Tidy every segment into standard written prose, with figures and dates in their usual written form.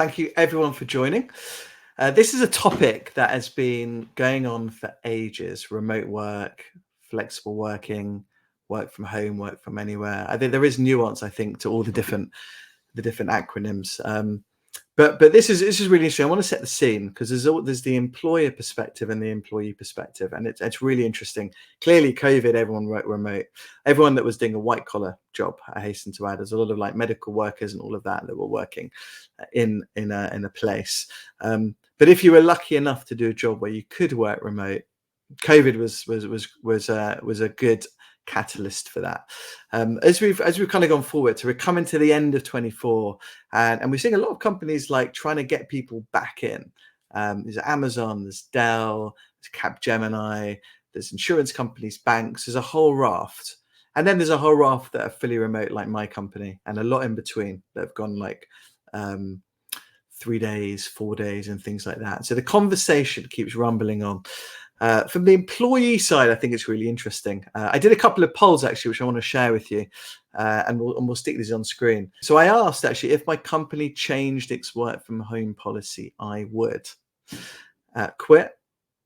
Thank you everyone for joining. This is a topic that has been going on for ages: remote work, flexible working, work from home, work from anywhere. I think there is nuance, I think, to all the different acronyms. But this is really interesting. I want to set the scene because there's the employer perspective and the employee perspective, and it's really interesting. Clearly, COVID, everyone worked remote. Everyone that was doing a white collar job, I hasten to add, there's a lot of like medical workers and all of that were working in a place. But if you were lucky enough to do a job where you could work remote, COVID was a good catalyst for that. As we've kind of gone forward, so we're coming to the end of 24, and we're seeing a lot of companies like trying to get people back in. There's Amazon, there's Dell, there's Capgemini, there's insurance companies, banks. There's a whole raft, and then there's a whole raft that are fully remote, like my company, and a lot in between that have gone like 3 days, 4 days, and things like that. So the conversation keeps rumbling on. From the employee side, I think it's really interesting. I did a couple of polls actually, which I want to share with you, and we'll stick these on screen. So I asked actually if my company changed its work from home policy, I would quit,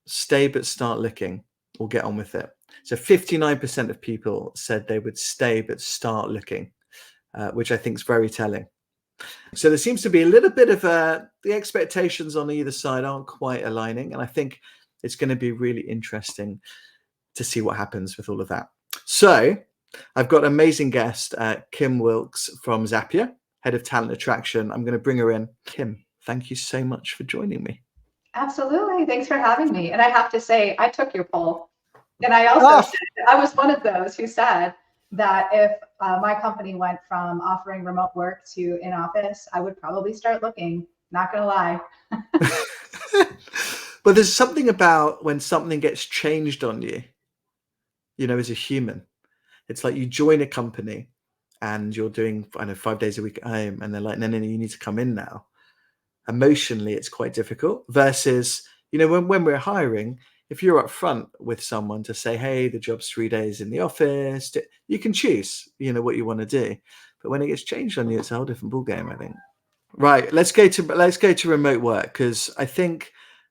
stay but start looking, or get on with it. So 59% of people said they would stay but start looking, which I think is very telling. So there seems to be a little bit of the expectations on either side aren't quite aligning, and I think it's going to be really interesting to see what happens with all of that. So I've got an amazing guest, Kim Wilkes from Zapier, Head of Talent Attraction. I'm going to bring her in. Kim, thank you so much for joining me. Absolutely. Thanks for having me. And I have to say, I took your poll. And I also said, I was one of those who said that if my company went from offering remote work to in office, I would probably start looking. Not going to lie. But there's something about when something gets changed on you, as a human. It's like you join a company and you're doing, 5 days a week at home, and they're like, no, you need to come in now. Emotionally, it's quite difficult versus, when we're hiring, if you're up front with someone to say, hey, the job's 3 days in the office, you can choose, what you want to do. But when it gets changed on you, it's a whole different ballgame, I think. Right, let's go to remote work, because I think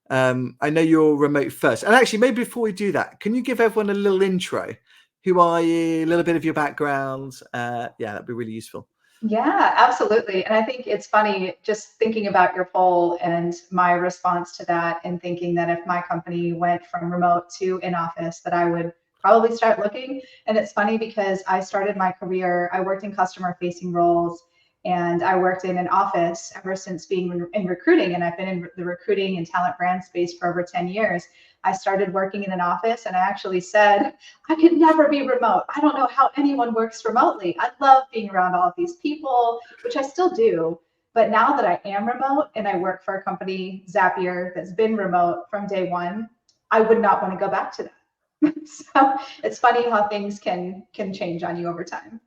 I know you're remote first. And actually, maybe before we do that, can you give everyone a little intro? Who are you? A little bit of your background. That'd be really useful. Yeah, absolutely. And I think it's funny just thinking about your poll and my response to that, and thinking that if my company went from remote to in office, that I would probably start looking. And it's funny because I started my career, I worked in customer facing roles, and I worked in an office ever since being in recruiting. And I've been in the recruiting and talent brand space for over 10 years. I started working in an office, and I actually said, I could never be remote. I don't know how anyone works remotely. I love being around all of these people, which I still do. But now that I am remote and I work for a company, Zapier, that's been remote from day one, I would not want to go back to that. So it's funny how things can change on you over time.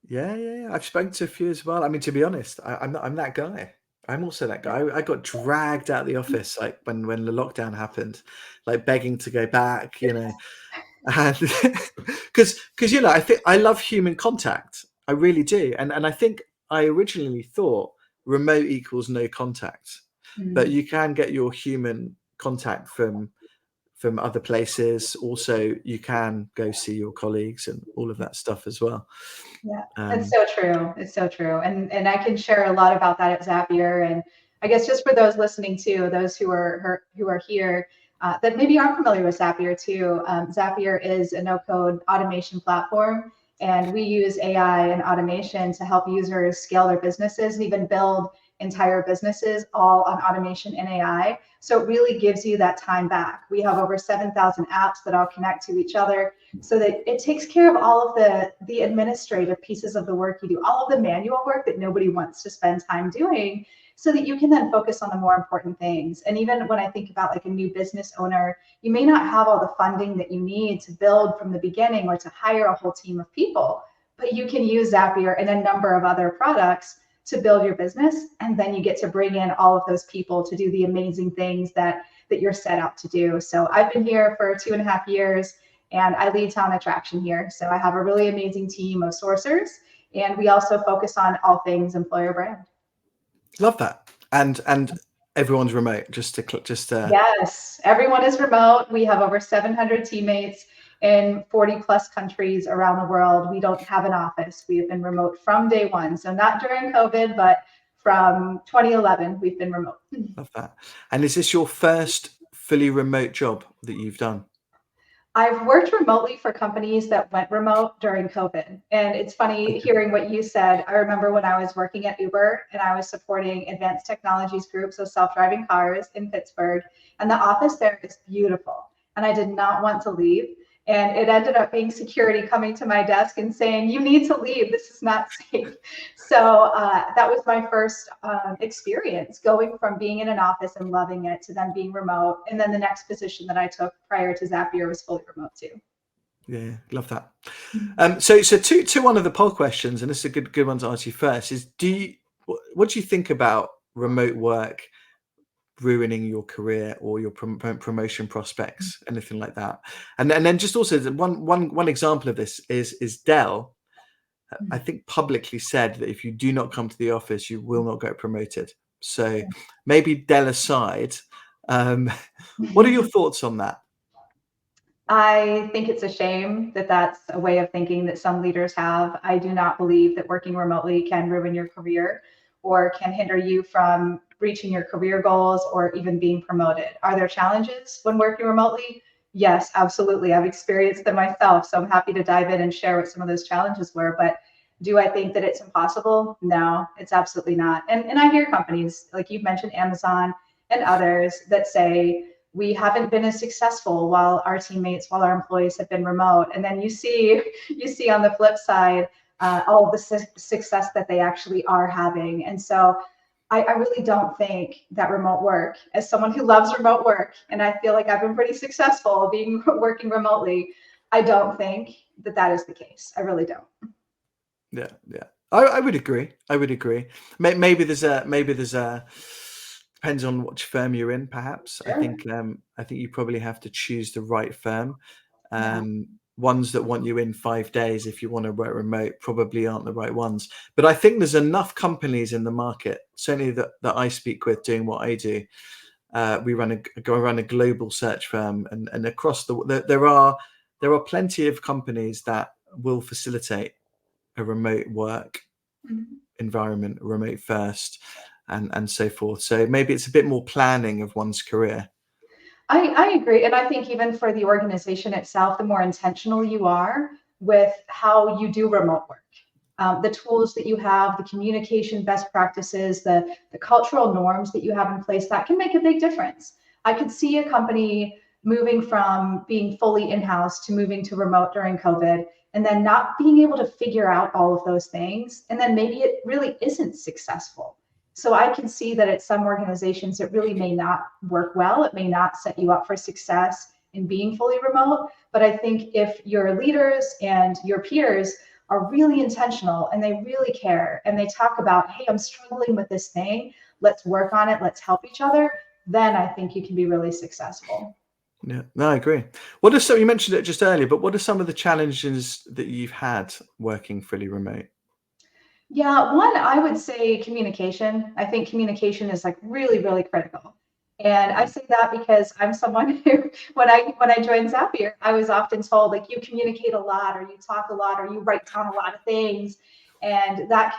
Yeah. I've spoken to a few as well. I mean, to be honest, I'm that guy. I'm also that guy. I got dragged out of the office like when the lockdown happened, like begging to go back, and because I think I love human contact. I really do, and I think I originally thought remote equals no contact, but you can get your human contact from other places. Also, you can go see your colleagues and all of that stuff as well. Yeah, it's so true. It's so true. And I can share a lot about that at Zapier. And I guess just for those listening too, those who are here that maybe aren't familiar with Zapier too, Zapier is a no-code automation platform. And we use AI and automation to help users scale their businesses and even build entire businesses all on automation and AI. So it really gives you that time back. We have over 7,000 apps that all connect to each other, so that it takes care of all of the administrative pieces of the work you do, all of the manual work that nobody wants to spend time doing, so that you can then focus on the more important things. And even when I think about like a new business owner, you may not have all the funding that you need to build from the beginning or to hire a whole team of people, but you can use Zapier and a number of other products to build your business. And then you get to bring in all of those people to do the amazing things that you're set out to do. So I've been here for 2.5 years, and I lead talent attraction here. So I have a really amazing team of sourcers, and we also focus on all things employer brand. Love that. And everyone's remote. Yes, everyone is remote. We have over 700 teammates in 40 plus countries around the world. We don't have an office. We have been remote from day one. So not during COVID, but from 2011, we've been remote. Love that. And is this your first fully remote job that you've done? I've worked remotely for companies that went remote during COVID. And it's funny hearing what you said. I remember when I was working at Uber and I was supporting advanced technologies groups of self-driving cars in Pittsburgh. And the office there is beautiful. And I did not want to leave. And it ended up being security coming to my desk and saying, you need to leave. This is not safe. So that was my first experience going from being in an office and loving it to then being remote. And then the next position that I took prior to Zapier was fully remote too. Yeah, love that. So to one of the poll questions, and this is a good one to ask you first, is what do you think about remote work ruining your career or your promotion prospects, anything like that? And then just also one example of this is Dell. I think publicly said that if you do not come to the office, you will not get promoted. So maybe Dell aside, what are your thoughts on that? I think it's a shame that that's a way of thinking that some leaders have. I do not believe that working remotely can ruin your career or can hinder you from reaching your career goals or even being promoted. Are there challenges when working remotely? Yes, absolutely. I've experienced them myself, so I'm happy to dive in and share what some of those challenges were. But do I think that it's impossible? No, it's absolutely not. And I hear companies, like you've mentioned, Amazon and others, that say, we haven't been as successful while our employees have been remote. And then you see on the flip side all of the success that they actually are having. And so I really don't think that remote work, as someone who loves remote work, and I feel like I've been pretty successful working remotely, I don't think that is the case. I really don't. Yeah. I would agree. Maybe there's a depends on which firm you're in, perhaps. Sure. I think you probably have to choose the right firm. Ones that want you in 5 days if you want to work remote probably aren't the right ones. But I think there's enough companies in the market, certainly that I speak with doing what I do. We run a global search firm, and across there are plenty of companies that will facilitate a remote work environment, remote first, and so forth. So maybe it's a bit more planning of one's career. I agree. And I think even for the organization itself, the more intentional you are with how you do remote work, the tools that you have, the communication best practices, the cultural norms that you have in place, that can make a big difference. I could see a company moving from being fully in-house to moving to remote during COVID, and then not being able to figure out all of those things. And then maybe it really isn't successful. So I can see that at some organizations, it really may not work well. It may not set you up for success in being fully remote. But I think if your leaders and your peers are really intentional and they really care and they talk about, hey, I'm struggling with this thing, let's work on it, let's help each other, then I think you can be really successful. Yeah, no, I agree. You mentioned it just earlier, but what are some of the challenges that you've had working fully remote? Yeah, one, I would say communication. I think communication is like really, really critical. And I say that because I'm someone who, when I joined Zapier, I was often told, like, you communicate a lot, or you talk a lot, or you write down a lot of things. And that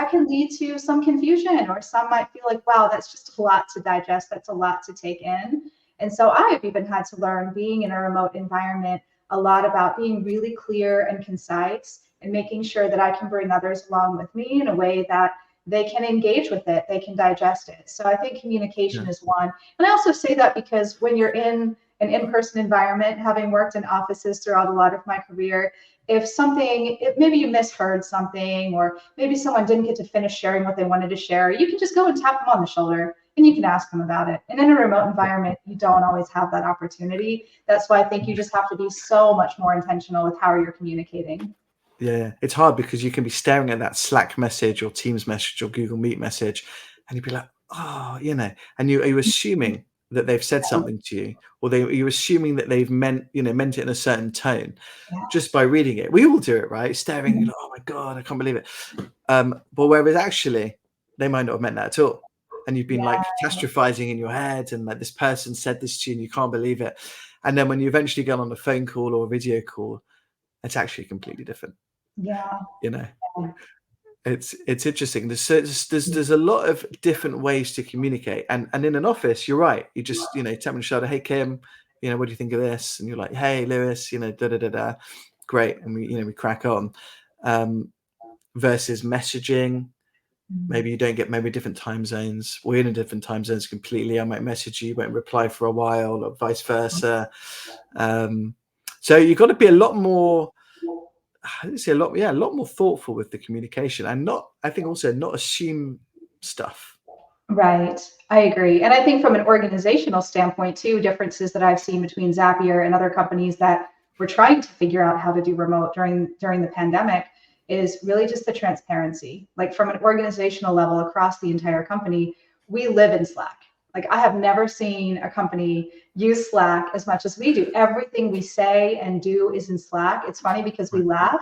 can lead to some confusion, or some might feel like, wow, that's just a lot to digest, that's a lot to take in. And so I have even had to learn, being in a remote environment, a lot about being really clear and concise and making sure that I can bring others along with me in a way that they can engage with it, they can digest it. So I think communication is one. And I also say that because when you're in an in-person environment, having worked in offices throughout a lot of my career, if maybe you misheard something, or maybe someone didn't get to finish sharing what they wanted to share, you can just go and tap them on the shoulder and you can ask them about it. And in a remote environment, you don't always have that opportunity. That's why I think you just have to be so much more intentional with how you're communicating. Yeah, it's hard because you can be staring at that Slack message or Teams message or Google Meet message, and you'd be like, oh, and you're assuming that they've said something to you, or you're assuming that they've meant it in a certain tone just by reading it. We all do it, right? Staring, you're like, oh my God, I can't believe it. But whereas actually, they might not have meant that at all. and you've been like catastrophizing in your head, and like this person said this to you and you can't believe it. And then when you eventually get on a phone call or a video call, it's actually completely different. Yeah. You know, it's interesting. There's a lot of different ways to communicate, and in an office, you're right. You just, you know, tap on the shoulder, hey Kim, you know, what do you think of this? And you're like, hey Lewis, you know, da da da da, great, and we crack on. Versus messaging, maybe you don't get, maybe different time zones. We're in a different time zones completely. I might message you, won't reply for a while, or vice versa. So you've got to be a lot more, I'd say a lot more thoughtful with the communication, and I think also not assume stuff. Right. I agree. And I think from an organizational standpoint too, differences that I've seen between Zapier and other companies that were trying to figure out how to do remote during the pandemic is really just the transparency. Like from an organizational level across the entire company, we live in Slack. Like I have never seen a company use Slack as much as we do. Everything we say and do is in Slack. It's funny because we laugh.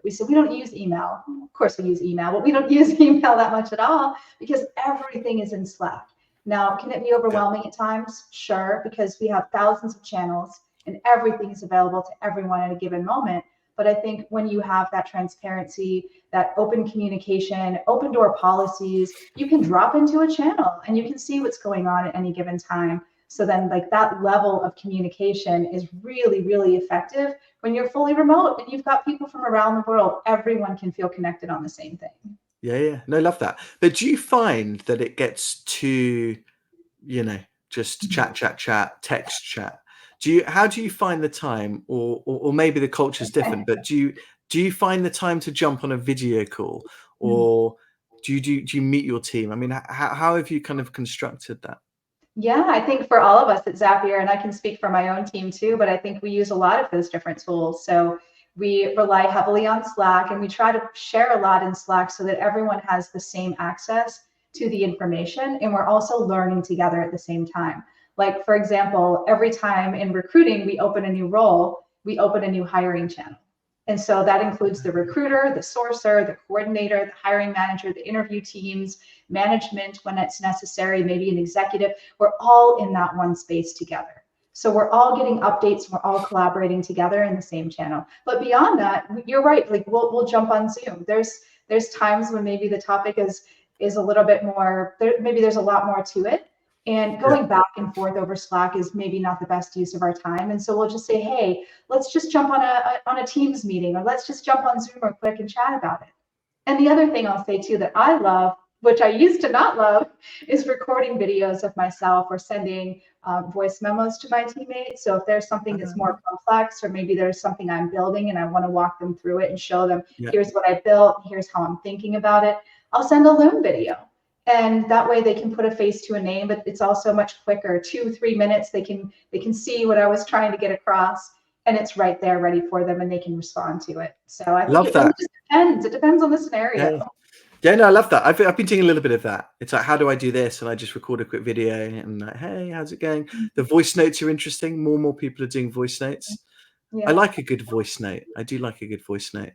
We say we don't use email. Of course we use email, but we don't use email that much at all because everything is in Slack. Now, can it be overwhelming at times? Sure, because we have thousands of channels and everything is available to everyone at a given moment. But I think when you have that transparency, that open communication, open door policies, you can drop into a channel and you can see what's going on at any given time. So then like that level of communication is really, really effective when you're fully remote and you've got people from around the world. Everyone can feel connected on the same thing. Yeah. No, love that. But do you find that it gets too, you know, just chat, text chat? How do you find the time, or maybe the culture is different, but do you find the time to jump on a video call, or do you meet your team? I mean, how have you kind of constructed that? Yeah, I think for all of us at Zapier, and I can speak for my own team too, but I think we use a lot of those different tools. So we rely heavily on Slack, and we try to share a lot in Slack so that everyone has the same access to the information, and we're also learning together at the same time. Like, for example, every time in recruiting we open a new role, we open a new hiring channel. And so that includes the recruiter, the sourcer, the coordinator, the hiring manager, the interview teams, management when it's necessary, maybe an executive. We're all in that one space together. So we're all getting updates. We're all collaborating together in the same channel. But beyond that, you're right. Like we'll jump on Zoom. There's times when maybe the topic is a little bit more. Maybe there's a lot more to it. And going back and forth over Slack is maybe not the best use of our time. And so we'll just say, hey, let's just jump on a Teams meeting, or let's just jump on Zoom real quick and chat about it. And the other thing I'll say too that I love, which I used to not love, is recording videos of myself or sending voice memos to my teammates. So if there's something that's more complex, or maybe there's something I'm building and I want to walk them through it and show them, here's what I built, here's how I'm thinking about it, I'll send a Loom video. And that way they can put a face to a name, but it's also much quicker. 2-3 minutes, they can see what I was trying to get across, and it's right there ready for them, and they can respond to it. So I think it just depends. It depends on the scenario. Yeah, no, I love that. I've been doing a little bit of that. It's like, how do I do this? And I just record a quick video and like, hey, how's it going? The voice notes are interesting. More and more people are doing voice notes. I like a good voice note. I do like a good voice note.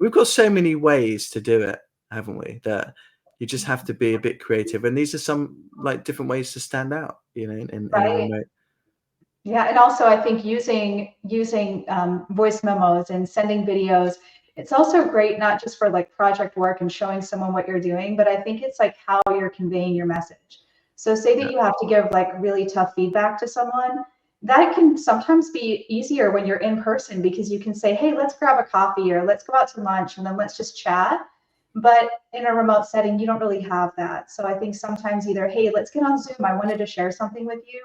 We've got so many ways to do it, haven't we? That you just have to be a bit creative. And these are some like different ways to stand out, you know, in a remote. Yeah, and also I think using voice memos and sending videos, it's also great not just for like project work and showing someone what you're doing, but I think it's like how you're conveying your message. So say that you have to give like really tough feedback to someone, that can sometimes be easier when you're in person, because you can say, hey, let's grab a coffee, or let's go out to lunch, and then let's just chat. But in a remote setting, you don't really have that. So I think sometimes either, hey, let's get on Zoom, I wanted to share something with you,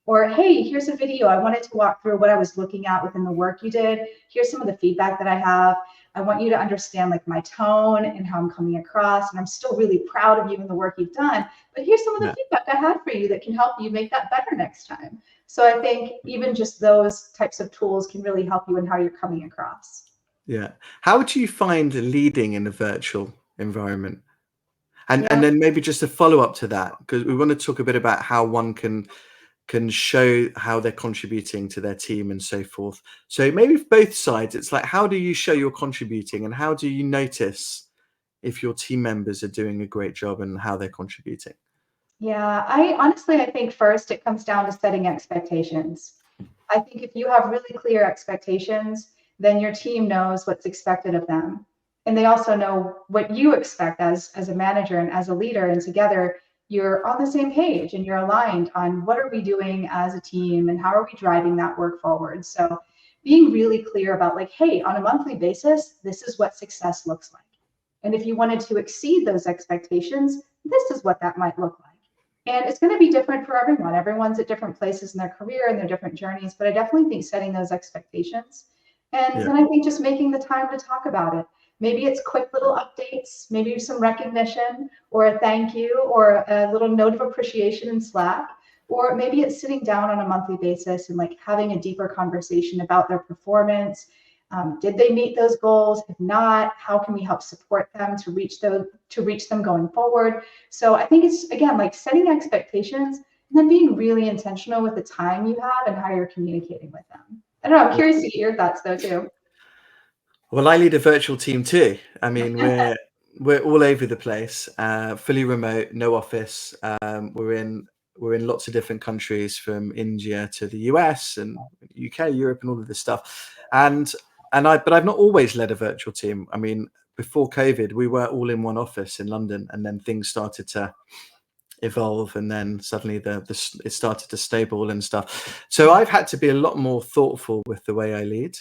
or hey, here's a video, I wanted to walk through what I was looking at within the work you did. Here's some of the feedback that I have. I want you to understand like my tone and how I'm coming across, and I'm still really proud of you and the work you've done, but here's some of the feedback I had for you that can help you make that better next time. So I think even just those types of tools can really help you in how you're coming across. Yeah. How do you find leading in a virtual environment? And then maybe just a follow up to that, because we want to talk a bit about how one can show how they're contributing to their team and so forth. So maybe both sides, it's like, how do you show you're contributing, and how do you notice if your team members are doing a great job and how they're contributing? Yeah, I think first it comes down to setting expectations. I think if you have really clear expectations, then your team knows what's expected of them. And they also know what you expect as a manager and as a leader. And together you're on the same page and you're aligned on what are we doing as a team and how are we driving that work forward. So being really clear about like, hey, on a monthly basis, this is what success looks like. And if you wanted to exceed those expectations, this is what that might look like. And it's going to be different for everyone. Everyone's at different places in their career and their different journeys. But I definitely think setting those expectations. And Yeah. then I think just making the time to talk about it. Maybe it's quick little updates, maybe some recognition or a thank you or a little note of appreciation in Slack. Or maybe it's sitting down on a monthly basis and like having a deeper conversation about their performance. Did they meet those goals? If not, how can we help support them to reach them going forward? So I think it's again like setting expectations and then being really intentional with the time you have and how you're communicating with them. I don't know. I'm curious to get your thoughts though too. Well, I lead a virtual team too. I mean, we're all over the place, fully remote, no office. We're in lots of different countries, from India to the US and UK, Europe, and all of this stuff. But I've not always led a virtual team. I mean, before COVID, we were all in one office in London, and then things started to evolve, and then suddenly it started to stable and stuff. So I've had to be a lot more thoughtful with the way I lead.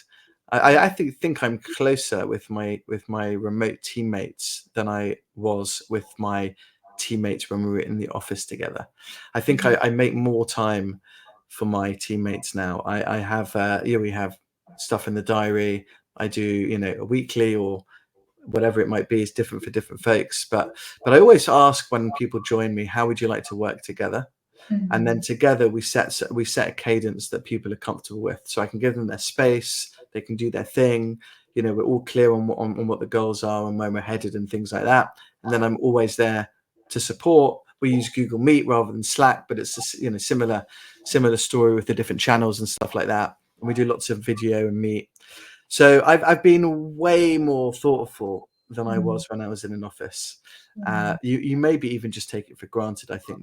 I think I'm closer with my remote teammates than I was with my teammates when we were in the office together. I think I make more time for my teammates now. I have we have stuff in the diary. I do a weekly or whatever it might be. Is different for different folks, but I always ask when people join me, how would you like to work together? And then together we set a cadence that people are comfortable with, so I can give them their space, they can do their thing. We're all clear on what the goals are and where we're headed and things like that. And then I'm always there to support. We use Google Meet rather than Slack, but it's a similar story with the different channels and stuff like that. And we do lots of video and Meet. So I've been way more thoughtful than I was when I was in an office. You maybe even just take it for granted, I think,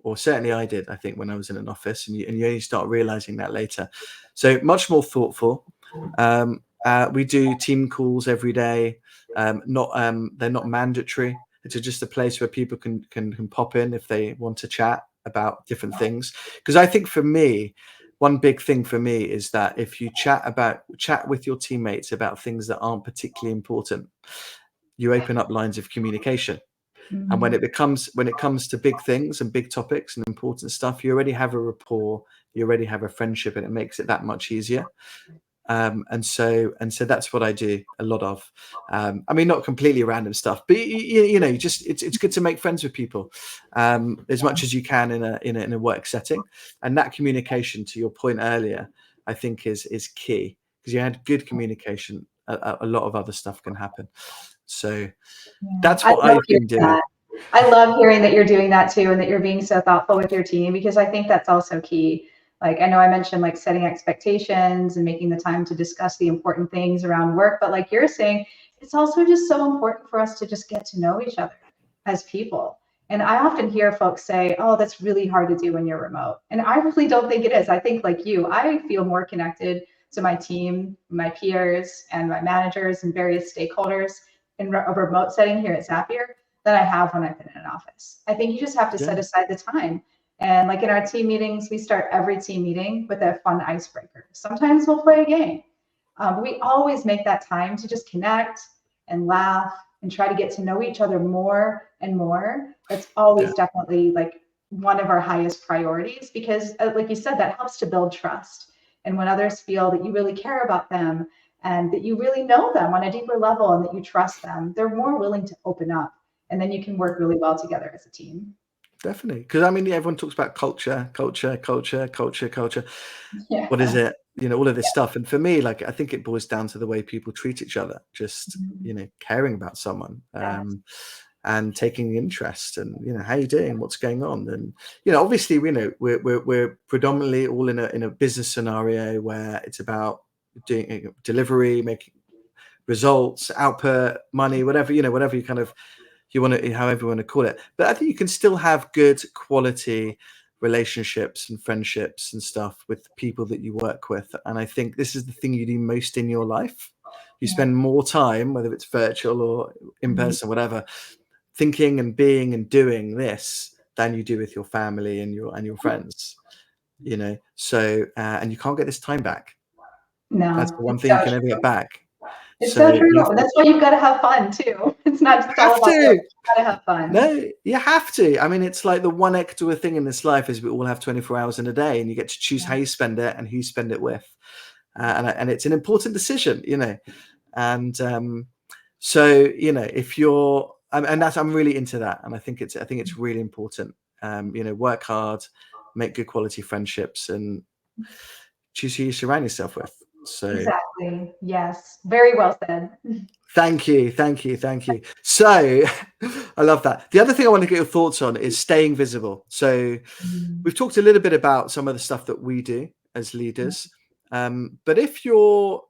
or certainly I did, I think, when I was in an office, and you only start realizing that later. So much more thoughtful. We do team calls every day. They're not mandatory. It's just a place where people can pop in if they want to chat about different things. Because I think for me, one big thing for me is that if you chat with your teammates about things that aren't particularly important, you open up lines of communication. And when it comes to big things and big topics and important stuff, you already have a rapport, you already have a friendship, and it makes it that much easier. And so that's what I do a lot of. I mean, not completely random stuff, but it's good to make friends with people as much as you can in a work setting. And that communication, to your point earlier, I think is key, because you had good communication, a lot of other stuff can happen. So that's what I've been doing. I love hearing that you're doing that too, and that you're being so thoughtful with your team, because I think that's also key. Like, I know I mentioned like setting expectations and making the time to discuss the important things around work, but like you're saying, it's also just so important for us to just get to know each other as people. And I often hear folks say, oh, that's really hard to do when you're remote. And I really don't think it is. I think like you, I feel more connected to my team, my peers, and my managers and various stakeholders in a remote setting here at Zapier than I have when I've been in an office. I think you just have to set aside the time. And like in our team meetings, we start every team meeting with a fun icebreaker. Sometimes we'll play a game. We always make that time to just connect and laugh and try to get to know each other more and more. That's always definitely like one of our highest priorities, because like you said, that helps to build trust. And when others feel that you really care about them and that you really know them on a deeper level and that you trust them, they're more willing to open up. And then you can work really well together as a team. Definitely. Because I mean, everyone talks about culture. Yeah. What is it? All of this stuff. And for me, like, I think it boils down to the way people treat each other, just, caring about someone, and taking the interest, and, how you doing? What's going on? And, obviously, we're predominantly all in a business scenario where it's about doing delivery, making results, output, money, whatever you kind of however you want to call it. But I think you can still have good quality relationships and friendships and stuff with people that you work with. And I think this is the thing you do most in your life. You spend more time, whether it's virtual or in person, whatever, thinking and being and doing this than you do with your family and your friends. So and you can't get this time back. No, That's the one it's thing so you can never true. get back. It's so true. And that's why you've got to have fun too. It's not just all have about work. to. You've got to have fun. No, you have to. I mean, it's like the one extra thing in this life is we all have 24 hours in a day, and you get to choose how you spend it and who you spend it with. And it's an important decision, And so, if you're, and I'm really into that, and I think it's really important. Work hard, make good quality friendships, and choose who you surround yourself with. So Exactly. Yes. Very well said. thank you. So I love that. The other thing I want to get your thoughts on is staying visible. So we've talked a little bit about some of the stuff that we do as leaders, but if you're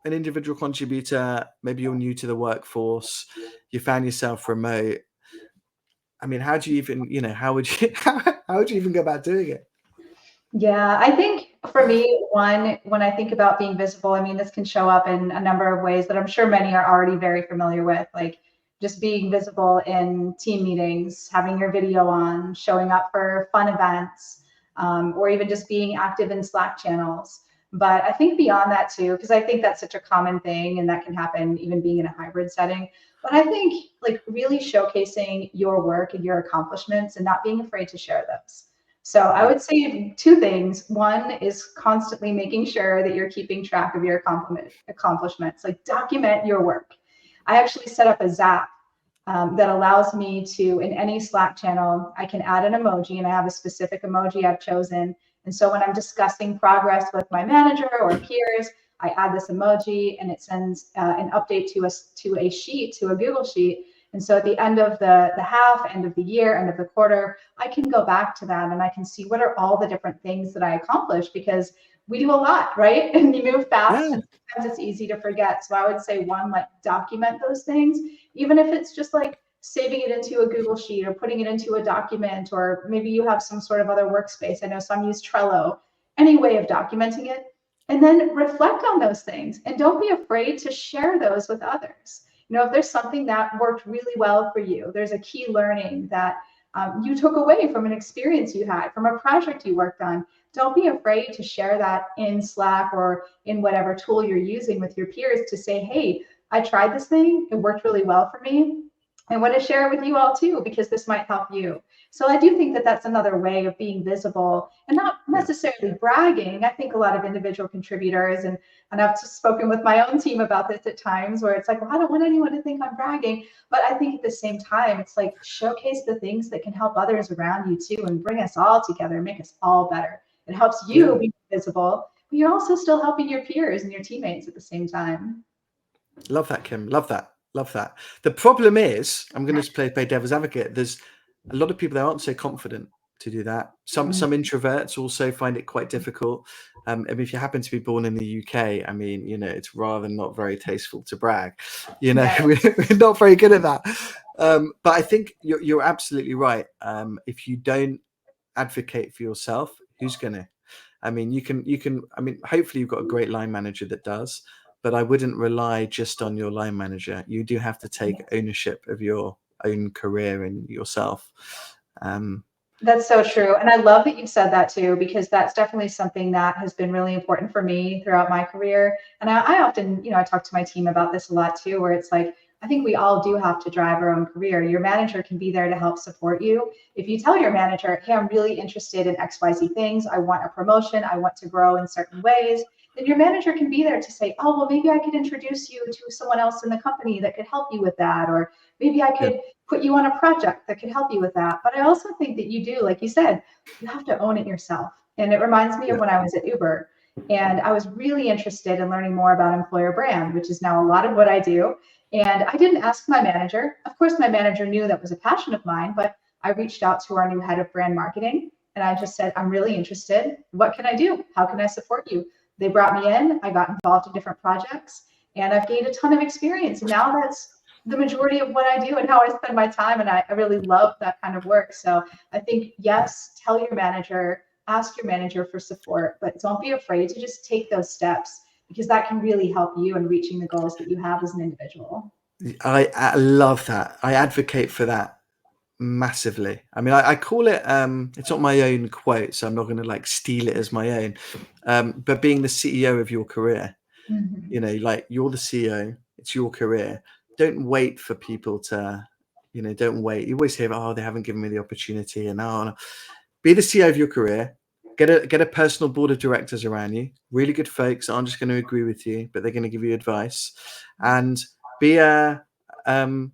an individual contributor, maybe you're new to the workforce, you found yourself remote. I mean, how do you even, how would you even go about doing it? Yeah, I think for me, one, when I think about being visible, I mean, this can show up in a number of ways that I'm sure many are already very familiar with, like just being visible in team meetings, having your video on, showing up for fun events, or even just being active in Slack channels. But I think beyond that too, because I think that's such a common thing and that can happen even being in a hybrid setting. But I think like really showcasing your work and your accomplishments and not being afraid to share those. So I would say two things. One is constantly making sure that you're keeping track of your accomplishments, like document your work. I actually set up a Zap that allows me to, in any Slack channel, I can add an emoji and I have a specific emoji I've chosen. And so when I'm discussing progress with my manager or peers, I add this emoji and it sends an update to a sheet, to a Google sheet. And so at the end of the half, end of the year, end of the quarter, I can go back to that and I can see what are all the different things that I accomplished, because we do a lot, right? And you move fast and sometimes it's easy to forget. So I would say one, like document those things, even if it's just like saving it into a Google sheet or putting it into a document, or maybe you have some sort of other workspace. I know some use Trello, any way of documenting it. And then reflect on those things and don't be afraid to share those with others. If there's something that worked really well for you, there's a key learning that you took away from an experience you had, from a project you worked on, don't be afraid to share that in Slack or in whatever tool you're using with your peers to say, hey, I tried this thing, it worked really well for me. I want to share it with you all too, because this might help you. So I do think that that's another way of being visible and not necessarily bragging. I think a lot of individual contributors, and I've spoken with my own team about this at times, where it's like, well, I don't want anyone to think I'm bragging. But I think at the same time, it's like showcase the things that can help others around you too, and bring us all together, make us all better. It helps you be visible, but you're also still helping your peers and your teammates at the same time. Love that, Kim. Love that. The problem is, I'm going to play devil's advocate. There's a lot of people that aren't so confident to do that. Some introverts also find it quite difficult. And if you happen to be born in the UK, I mean, it's rather not very tasteful to brag. We're not very good at that. But I think you're absolutely right. If you don't advocate for yourself, who's going to? I mean, you can. I mean, hopefully you've got a great line manager that does. But I wouldn't rely just on your line manager. You do have to take ownership of your own career and yourself. That's so true. And I love that you said that too, because that's definitely something that has been really important for me throughout my career. And I often, I talk to my team about this a lot too, where it's like, I think we all do have to drive our own career. Your manager can be there to help support you. If you tell your manager, hey, I'm really interested in XYZ things, I want a promotion, I want to grow in certain ways, then your manager can be there to say, oh, well, maybe I could introduce you to someone else in the company that could help you with that. Or maybe I could put you on a project that could help you with that. But I also think that you do, like you said, you have to own it yourself. And it reminds me of when I was at Uber. And I was really interested in learning more about employer brand, which is now a lot of what I do. And I didn't ask my manager. Of course, my manager knew that was a passion of mine, but I reached out to our new head of brand marketing. And I just said, I'm really interested. What can I do? How can I support you? They brought me in. I got involved in different projects, and I've gained a ton of experience. And now that's the majority of what I do and how I spend my time. And I really love that kind of work. So I think, yes, tell your manager, ask your manager for support, but don't be afraid to just take those steps, because that can really help you in reaching the goals that you have as an individual. I love that. I advocate for that massively. I mean, I call it, it's not my own quote, so I'm not going to like steal it as my own. But being the CEO of your career, Mm-hmm. you know, like you're the CEO, it's your career. Don't wait for people to, you know, don't wait. You always hear, oh, they haven't given me the opportunity. And oh, no. Be the CEO of your career. Get a personal board of directors around you. Really good folks aren't just going to agree with you, but they're going to give you advice. And be a, I mean,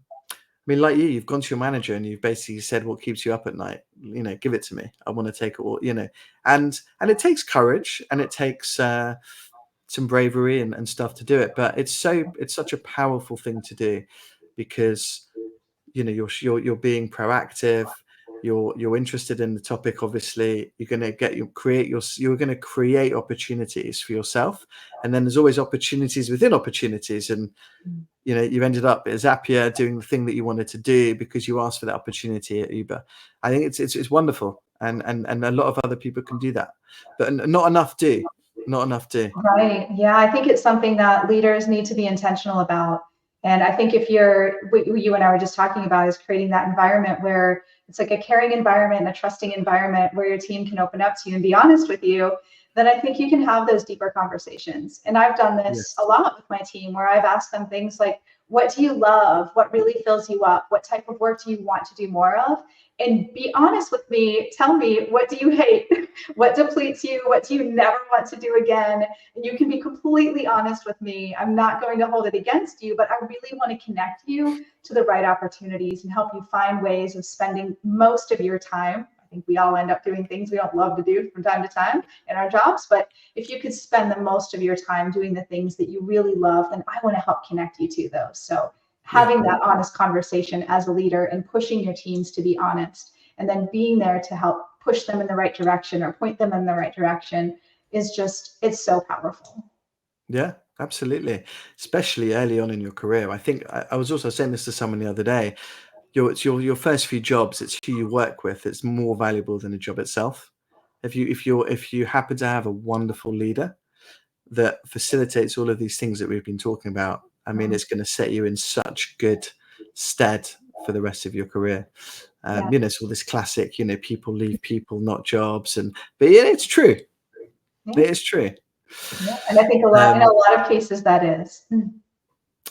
like you've gone to your manager and you've basically said what keeps you up at night. You know, give it to me. I want to take it all. You know, and it takes courage and it takes some bravery and stuff to do it. But it's such a powerful thing to do, because you know you're being proactive. You're interested in the topic. Obviously, you're going to you're going to create opportunities for yourself, and then there's always opportunities within opportunities. And you know, you've ended up at Zapier doing the thing that you wanted to do because you asked for that opportunity at Uber. I think it's wonderful, and a lot of other people can do that, but not enough do. Not enough do. Right. Yeah, I think it's something that leaders need to be intentional about. And I think if what you and I were just talking about is creating that environment where it's like a caring environment and a trusting environment where your team can open up to you and be honest with you, then I think you can have those deeper conversations. And I've done this a Yes. lot with my team, where I've asked them things like, what do you love? What really fills you up? What type of work do you want to do more of? And be honest with me. Tell me, what do you hate? What depletes you? What do you never want to do again? And you can be completely honest with me. I'm not going to hold it against you, but I really want to connect you to the right opportunities and help you find ways of spending most of your time. I think we all end up doing things we don't love to do from time to time in our jobs, but if you could spend the most of your time doing the things that you really love, then I want to help connect you to those. So Yeah. having that honest conversation as a leader and pushing your teams to be honest, and then being there to help push them in the right direction or point them in the right direction is just, it's so powerful. Yeah, absolutely. Especially early on in your career. I think I was also saying this to someone the other day. It's your first few jobs. It's who you work with. It's more valuable than the job itself. If you happen to have a wonderful leader that facilitates all of these things that we've been talking about, I mean, it's going to set you in such good stead for the rest of your career. Yeah. You know, it's all this classic, you know, people leave people, not jobs. But yeah, it's true. Yeah. It is true. Yeah. And I think in a lot of cases that is.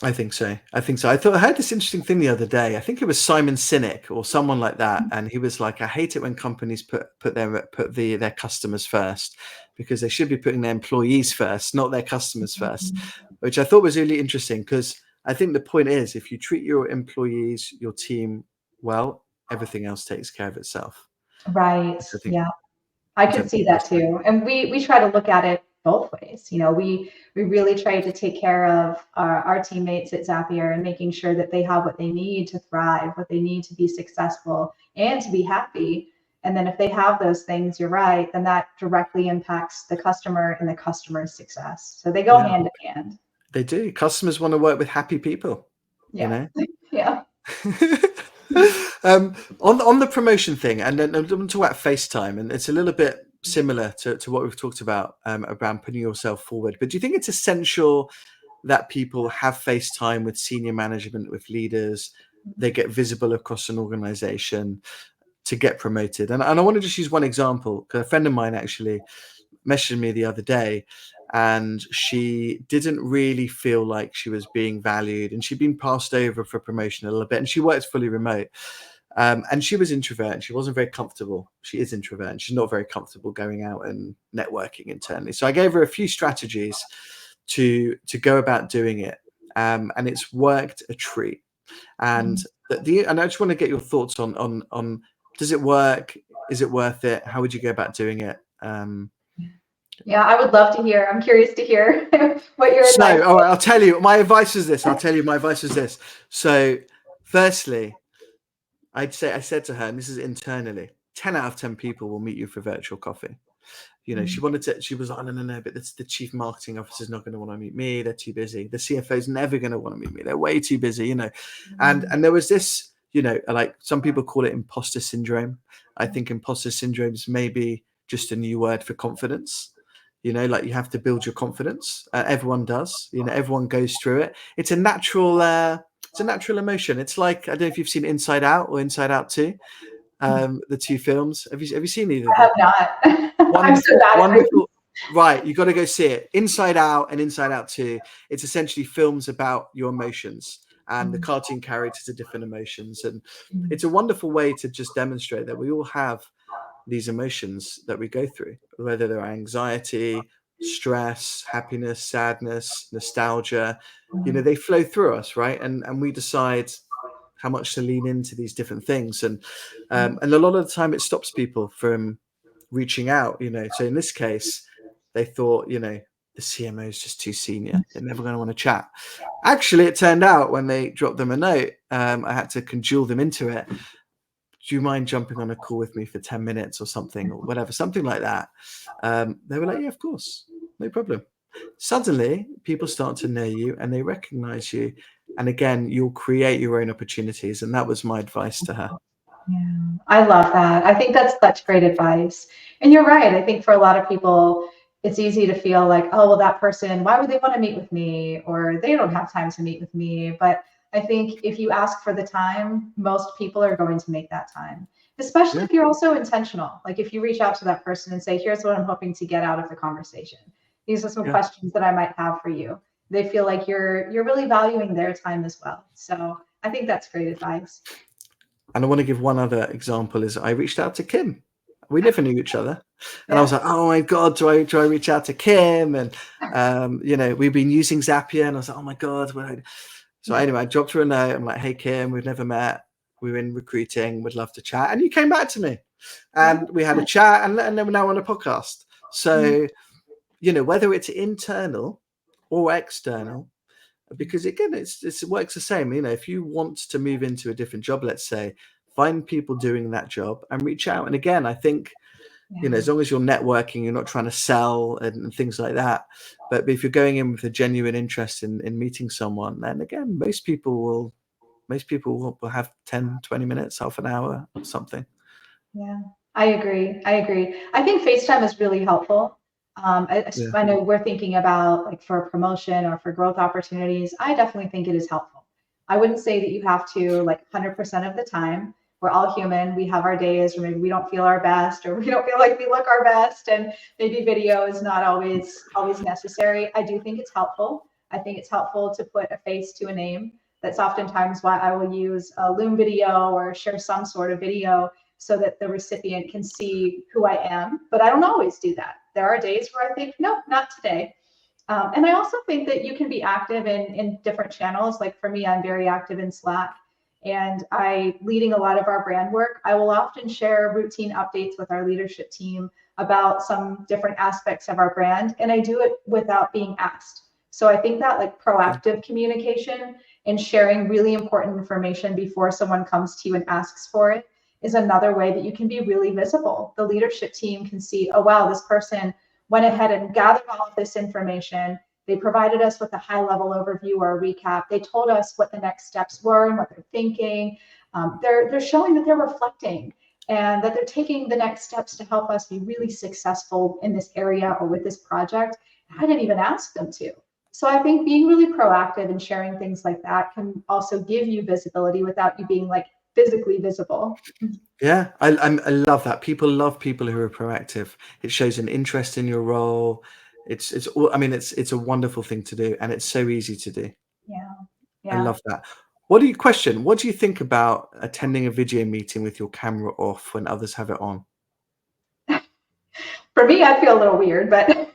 I think so. I think so. I heard this interesting thing the other day. I think it was Simon Sinek or someone like that, and he was like, "I hate it when companies put their customers first, because they should be putting their employees first, not their customers first." Which I thought was really interesting, because I think the point is, if you treat your employees, your team well, everything else takes care of itself. Right. Which Yeah. I I could think see is that too. And we try to look at it both ways. You know, we really try to take care of our teammates at Zapier and making sure that they have what they need to thrive, what they need to be successful and to be happy. And then if they have those things, you're right, then that directly impacts the customer and the customer's success. So they go Yeah, hand in hand. they do. Customers want to work with happy people, you Yeah. know. Yeah. On the promotion thing, and then I'm going to talk about FaceTime, and it's a little bit similar to what we've talked about around putting yourself forward. But do you think it's essential that people have FaceTime with senior management, with leaders, they get visible across an organization to get promoted? And I want to just use one example, because a friend of mine actually messaged me the other day, and she didn't really feel like she was being valued, and she'd been passed over for promotion a little bit, and she works fully remote. And she was introvert, and she wasn't very comfortable. She is introvert, and she's not very comfortable going out and networking internally. So I gave her a few strategies to go about doing it, and it's worked a treat. And and I just want to get your thoughts on does it work? Is it worth it? How would you go about doing it? Yeah, I would love to hear. I'm curious to hear what your advice All is. right, I'll tell you. My advice is this. I'll tell you. My advice is this. So, firstly, I said to her, and this is internally, 10 out of 10 people will meet you for virtual coffee. You know, she was like, no, but the chief marketing officer's not going to want to meet me. They're too busy. The CFO's never going to want to meet me. They're way too busy, you know. And there was this, you know, like some people call it imposter syndrome. I think imposter syndrome is maybe just a new word for confidence. You know, like you have to build your confidence. Everyone does. You know, everyone goes through it. It's a natural emotion. It's like, I don't know if you've seen Inside Out or Inside Out 2, the two films. Have you seen either of them? I have not. I'm so Wonderful, bad at wonderful. Right, you got to go see it. Inside Out and Inside Out 2. It's essentially films about your emotions, and the cartoon characters are different emotions, and it's a wonderful way to just demonstrate that we all have these emotions that we go through, whether they're anxiety, stress, happiness, sadness, nostalgia. You know, they flow through us, right? And we decide how much to lean into these different things, and a lot of the time it stops people from reaching out. You know, so in this case, they thought, you know, the CMO is just too senior. They're never going to want to chat. Actually, it turned out when they dropped them a note, I had to cajole them into it. Do you mind jumping on a call with me for 10 minutes or something, or whatever, something like that? They were like, yeah, of course, no problem. Suddenly, people start to know you and they recognize you. And again, you'll create your own opportunities. And that was my advice to her. Yeah, I love that. I think that's such great advice. And you're right. I think for a lot of people, it's easy to feel like, oh, well, that person, why would they want to meet with me? Or they don't have time to meet with me. But I think if you ask for the time, most people are going to make that time, especially if you're also intentional. Like if you reach out to that person and say, here's what I'm hoping to get out of the conversation. These are some questions that I might have for you. They feel like you're really valuing their time as well. So I think that's great advice. And I want to give one other example is I reached out to Kim. We never knew each other. And I was like, oh my God, do I reach out to Kim? And, you know, we've been using Zapier, and I was like, oh my God. So anyway, I dropped her a note. I'm like, hey, Kim, we've never met. We're in recruiting. Would love to chat. And you came back to me and we had a chat, and then we're now on a podcast. So, you know, whether it's internal or external, because again, it works the same. You know, if you want to move into a different job, let's say, find people doing that job and reach out. And again, I think, you know, as long as you're networking, you're not trying to sell and things like that. But if you're going in with a genuine interest in meeting someone, then again, most people will have 10, 20 minutes, half an hour or something. Yeah, I agree. I think FaceTime is really helpful. I know we're thinking about like for a promotion or for growth opportunities. I definitely think it is helpful. I wouldn't say that you have to like 100% of the time. We're all human. We have our days where maybe we don't feel our best, or we don't feel like we look our best, and maybe video is not always necessary. I do think it's helpful. I think it's helpful to put a face to a name. That's oftentimes why I will use a Loom video or share some sort of video so that the recipient can see who I am. But I don't always do that. There are days where I think, nope, not today. And I also think that you can be active in different channels. Like for me, I'm very active in Slack, and leading a lot of our brand work. I will often share routine updates with our leadership team about some different aspects of our brand. And I do it without being asked. So I think that like proactive communication and sharing really important information before someone comes to you and asks for it is another way that you can be really visible. The leadership team can see, oh, wow, this person went ahead and gathered all of this information. They provided us with a high-level overview or a recap. They told us what the next steps were and what they're thinking. They're showing that they're reflecting and that they're taking the next steps to help us be really successful in this area or with this project. I didn't even ask them to. So I think being really proactive and sharing things like that can also give you visibility without you being like physically visible. Yeah, I love that. People love people who are proactive. It shows an interest in your role. It's a wonderful thing to do, and it's so easy to do. Yeah. I love that. What do you think about attending a video meeting with your camera off when others have it on? For me, I feel a little weird, but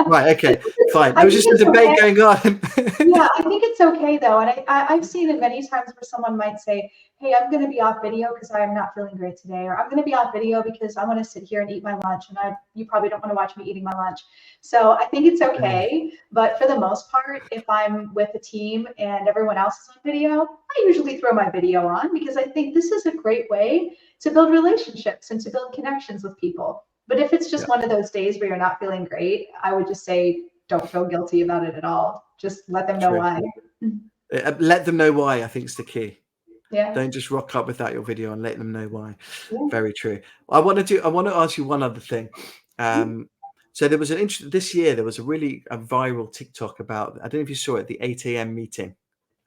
right, okay, fine. There was just a debate going on. Yeah, I think it's okay though, and I've seen it many times where someone might say, "Hey, I'm going to be off video because I'm not feeling great today," or "I'm going to be off video because I want to sit here and eat my lunch, and you probably don't want to watch me eating my lunch." So I think it's okay, but for the most part, if I'm with a team and everyone else is on video, I usually throw my video on because I think this is a great way to build relationships and to build connections with people. But if it's just one of those days where you're not feeling great, I would just say don't feel guilty about it at all. Just let them know why. Let them know why, I think, is the key. Yeah. Don't just rock up without your video and let them know why. Yeah. Very true. I want to ask you one other thing. So there was this year there was a viral TikTok about, I don't know if you saw it, the 8 a.m. meeting.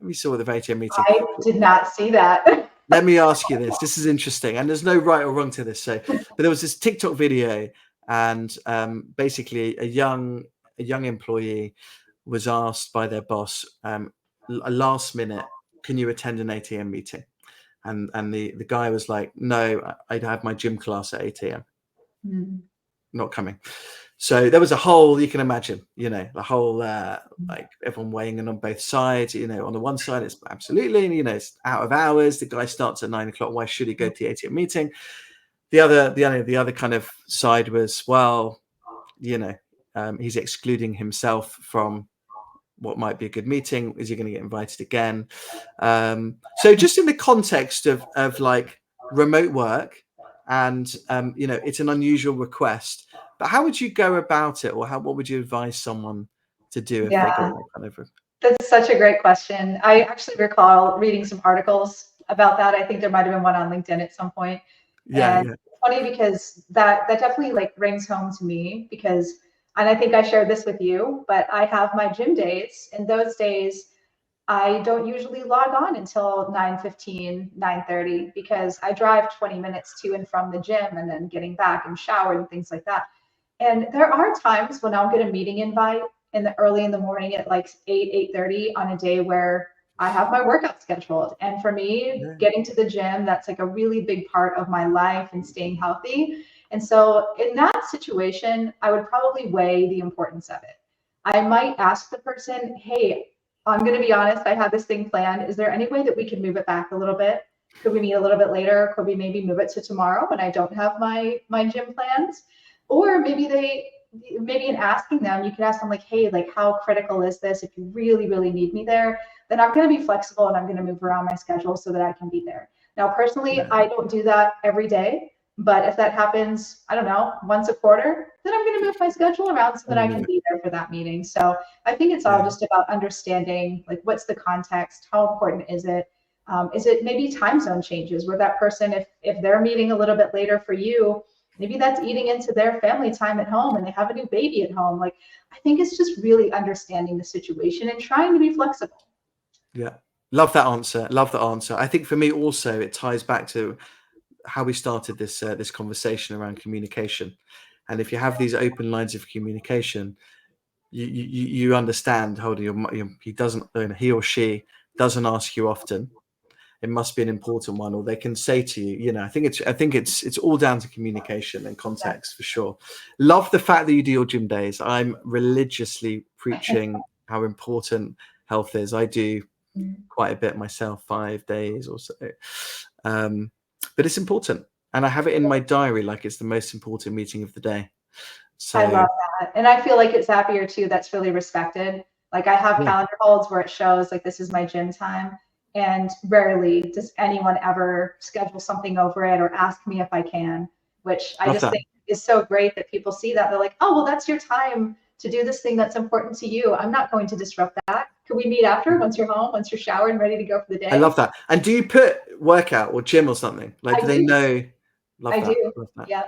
Have you saw the 8 a.m. meeting? I did not see that. Let me ask you this. This is interesting, and there's no right or wrong to this. But there was this TikTok video, and basically a young employee was asked by their boss, a last minute, can you attend an 8 a.m. meeting? And the guy was like, no, I'd have my gym class at 8 a.m. Not coming. So there was a whole, you can imagine, the whole like everyone weighing in on both sides. On the one side it's absolutely, it's out of hours. The guy starts at 9 o'clock. Why should he go to the 8 a.m. meeting? The other kind of side was, well, he's excluding himself from what might be a good meeting. Is he going to get invited again? So just in the context of like remote work, and it's an unusual request, but how would you go about it, or what would you advise someone to do if they got that kind of That's such a great question. I actually recall reading some articles about that. I think there might have been one on LinkedIn at some point. It's funny because that definitely like rings home to me, because, and I think I shared this with you, but I have my gym days, and those days I don't usually log on until 9:15, 9:30, because I drive 20 minutes to and from the gym and then getting back and shower and things like that. And there are times when I'll get a meeting invite early in the morning at like 8:30 on a day where I have my workout scheduled. And for me, getting to the gym, that's like a really big part of my life and staying healthy. And so in that situation, I would probably weigh the importance of it. I might ask the person, hey, I'm going to be honest, I had this thing planned. Is there any way that we could move it back a little bit? Could we meet a little bit later? Could we maybe move it to tomorrow when I don't have my gym plans? Or maybe in asking them, you could ask them like, hey, like how critical is this? If you really, really need me there, then I'm going to be flexible and I'm going to move around my schedule so that I can be there. Now, personally, I don't do that every day, but if that happens, I don't know, once a quarter, then I'm going to move my schedule around so that I can be there for that meeting. So I think it's all just about understanding, like, what's the context? How important is it? Is it maybe time zone changes where that person, if they're meeting a little bit later for you, maybe that's eating into their family time at home and they have a new baby at home. Like, I think it's just really understanding the situation and trying to be flexible. Yeah. Love that answer. Love that answer. I think for me also, it ties back to how we started this conversation around communication. And if you have these open lines of communication, you understand, he or she doesn't ask you often. It must be an important one, or they can say to you, I think it's all down to communication and context for sure. Love the fact that you do your gym days. I'm religiously preaching how important health is. I do quite a bit myself, 5 days or so. But it's important. And I have it in my diary like it's the most important meeting of the day. So I love that. And I feel like at Zapier too, that's really respected. Like I have calendar holds where it shows like this is my gym time. And rarely does anyone ever schedule something over it or ask me if I can, which I just think is so great that people see that. They're like, oh, well, that's your time to do this thing that's important to you. I'm not going to disrupt that. Could we meet after, once you're home, once you're showered and ready to go for the day? I love that. And do you put workout or gym or something? Like, do they know? Love I that. do. Love that. Yeah.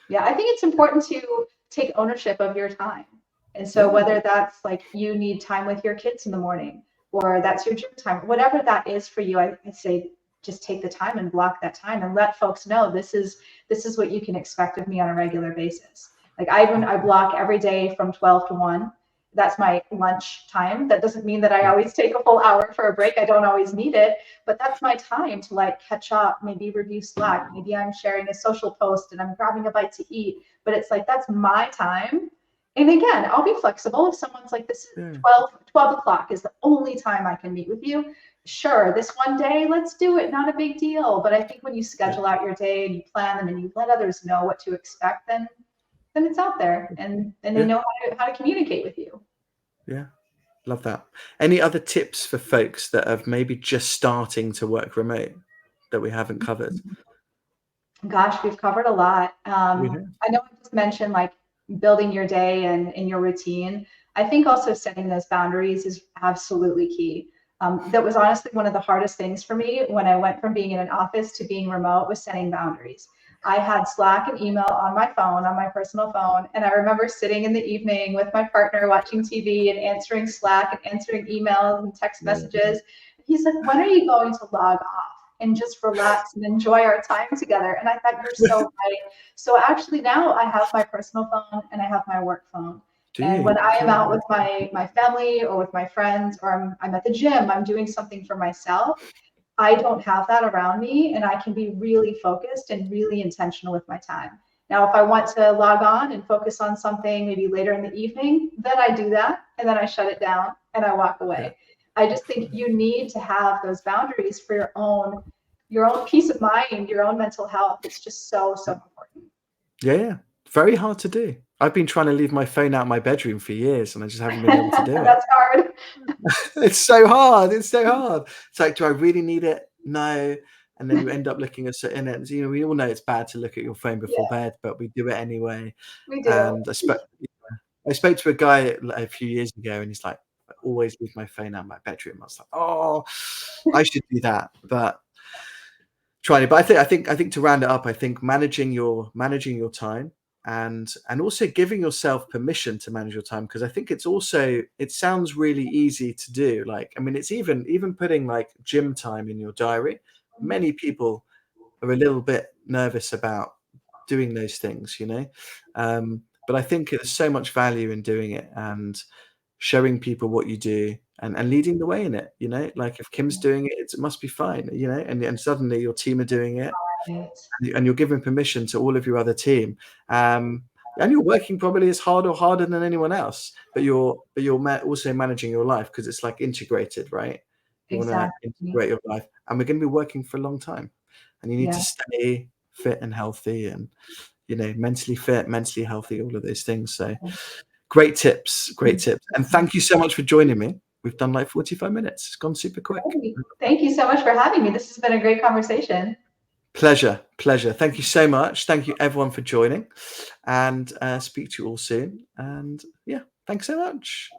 Yeah. I think it's important to take ownership of your time. And so whether that's like you need time with your kids in the morning, or that's your gym time, whatever that is for you, I say just take the time and block that time and let folks know this is what you can expect of me on a regular basis. Like I block every day from 12 to 1. That's my lunch time. That doesn't mean that I always take a full hour for a break. I don't always need it, but that's my time to like catch up, maybe review Slack. Maybe I'm sharing a social post and I'm grabbing a bite to eat, but it's like, that's my time. And again, I'll be flexible. If someone's like, this is 12 o'clock is the only time I can meet with you. Sure, this one day, let's do it. Not a big deal. But I think when you schedule out your day and you plan them and you let others know what to expect, then it's out there and they know how to communicate with you. Yeah, love that. Any other tips for folks that are maybe just starting to work remote that we haven't covered? Gosh, we've covered a lot. We have. I know I just mentioned like building your day and in your routine. I think also setting those boundaries is absolutely key. That was honestly one of the hardest things for me when I went from being in an office to being remote, was setting boundaries. I had Slack and email on my phone, on my personal phone. And I remember sitting in the evening with my partner watching TV and answering Slack and answering emails and text Yeah. messages. He's like, when are you going to log off and just relax and enjoy our time together? And I thought, you're so right. So actually now I have my personal phone and I have my work phone. Do And when you? I am Okay. out with my family or with my friends, or I'm at the gym, I'm doing something for myself, I don't have that around me, and I can be really focused and really intentional with my time. Now, if I want to log on and focus on something maybe later in the evening, then I do that, and then I shut it down and I walk Yeah. away. I just think you need to have those boundaries for your own peace of mind, your own mental health. It's just so, so important. Yeah, yeah. Very hard to do. I've been trying to leave my phone out of my bedroom for years, and I just haven't been able to do it. That's hard. It's so hard. It's so hard. It's like, do I really need it? No. And then you end up looking at it, and you know, we all know it's bad to look at your phone before Yeah, bed, but we do it anyway. we do. And I spoke to a guy a few years ago, and he's like, I always leave my phone out of my bedroom. I was like, oh, I should do that, but trying it. But I think to round it up, I think managing your time, and also giving yourself permission to manage your time, because I think it sounds really easy to do. Like, I mean, it's even putting like gym time in your diary. Many people are a little bit nervous about doing those things, you know. But I think there's so much value in doing it and showing people what you do, and leading the way in it, you know. Like, if Kim's doing it, it must be fine, you know. And suddenly your team are doing it, Right. and you're giving permission to all of your other team. And you're working probably as hard or harder than anyone else, but you're also managing your life, because it's like integrated, right? You want to Exactly. integrate your life, and we're going to be working for a long time, and you need to Yeah. stay fit and healthy, and you know, mentally fit, mentally healthy, all of those things. So great tips, and thank you so much for joining me. We've done like 45 minutes. It's gone super quick. Great. Thank you so much for having me. This has been a great conversation. Pleasure. Thank you so much. Thank you everyone for joining, and speak to you all soon. And yeah, thanks so much.